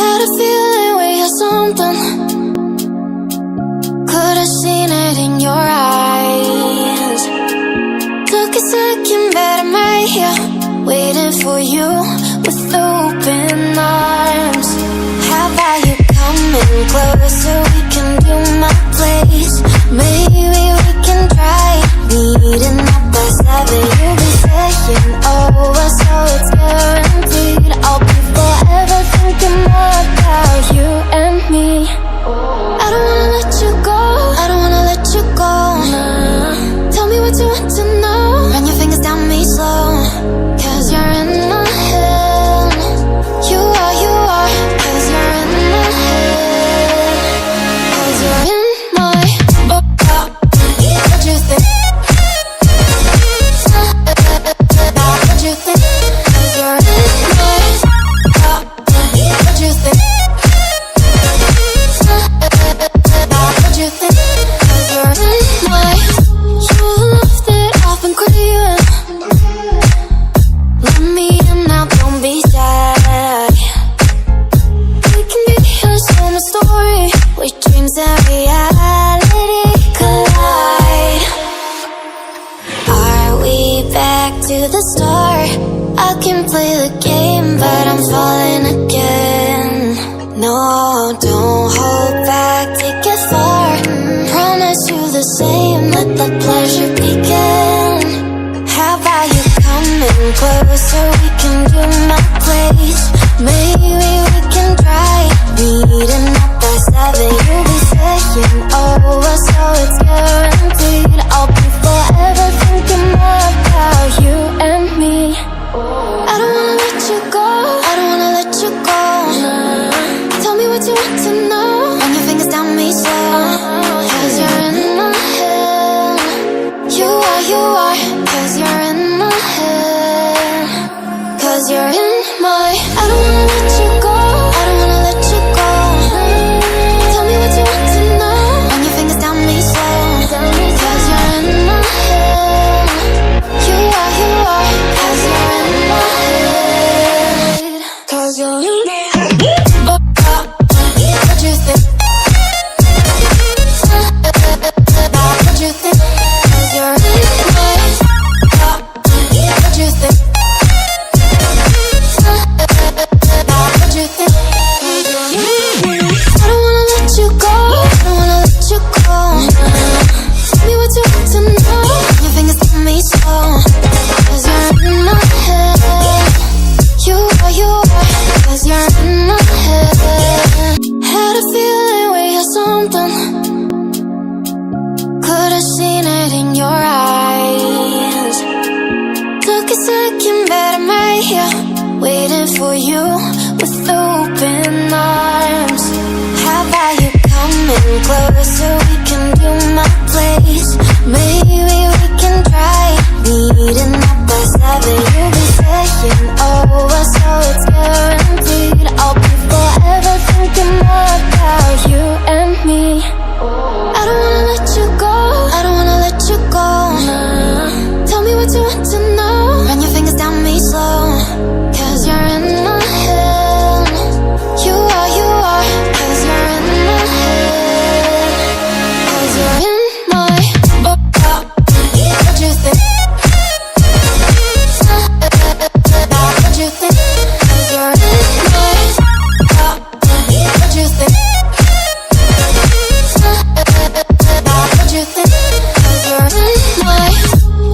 Had a feeling we had something. Could've seen it in your eyes. Took a second, but I'm right here, waiting for you with open arms. How about you coming closer? We can do my place. Maybe we can try meeting up by 7. You'll be saying over, so it's guaranteed. I'll be forever thinking more about you and me. I don't wanna let you go, I don't wanna let you go. Tell me what you want to know. Run your fingers down me slow, 'cause you're in my head. You are, 'cause you're in my head. 'Cause you're in my what you think? What you think? 'Cause you're in my what you think? What you think? 'Cause you're in my you love that I've been craving. Let me in now, don't be shy. We can be a summer story where dreams and reality collide. Are we back to the start? I can play the game, but I'm falling again. No, don't hold back, take it far. Promise you the same, let the pleasure begin. How about you coming closer? We can do my place. Maybe we can try meeting up by 7. You'll be saying over, so it's guaranteed. I'll be forever thinking more about you and me. I don't wanna let you go, I don't wanna let you go. Tell me what you want to know. Run your fingers down me slow, 'cause you're in my head. You are, 'cause you're in my head. 'Cause you're in my I don't wanna let you go, I don't wanna let you go. Tell me what you want to know. Run your fingers down me slow, 'cause you're in my head. You are, 'cause you're in my head. 'Cause you're in my head. What you think? What you think? 'Cause you're in my what you think? What you think? 'Cause you're in my I don't wanna let you go, I don't wanna let you go. Tell me what you want to know. Your fingers on me slow, 'cause you're in my head. You are, 'cause you're in my head. Had a feeling we had something. Could've seen it in your eyes. Took a second, but I'm right here, waiting for you with open arms. How about you coming closer? We can do my place. Maybe we can try meeting up by 7. You'll be saying over, so it's guaranteed. I'll be forever thinking more about you and me. I don't wanna let you go, I don't wanna let you go. Tell me what you want to know. Run your fingers down me slow, 'cause you're in my head. You are, 'cause you're in my head. 'Cause you're in my what you think? What you think? 'Cause you're in my what you think? What you think? 'Cause you're in my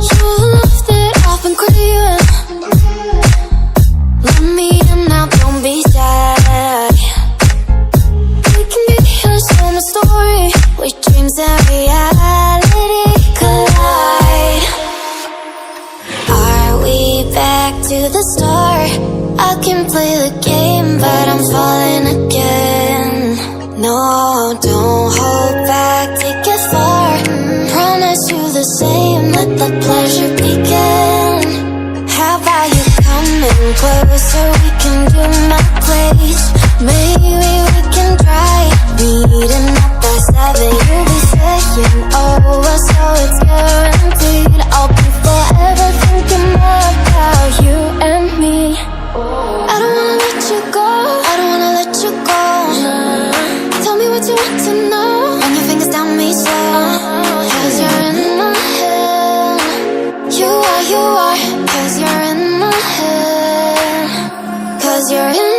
you love that I've been craving. Let me in now, don't be shy. We can be a summer story where dreams and reality collide. Are we back to the start? I can play the game, but I'm falling again. No, don't hold back, take it far. Promise you the same, let the pleasure begin. How about you coming closer? We can do my place. Maybe we can try meeting up by 7. You'll be saying over, so it's guaranteed. I'll be forever thinking more about you and me. I don't wanna let you go, I don't wanna let you go. 'cause you're in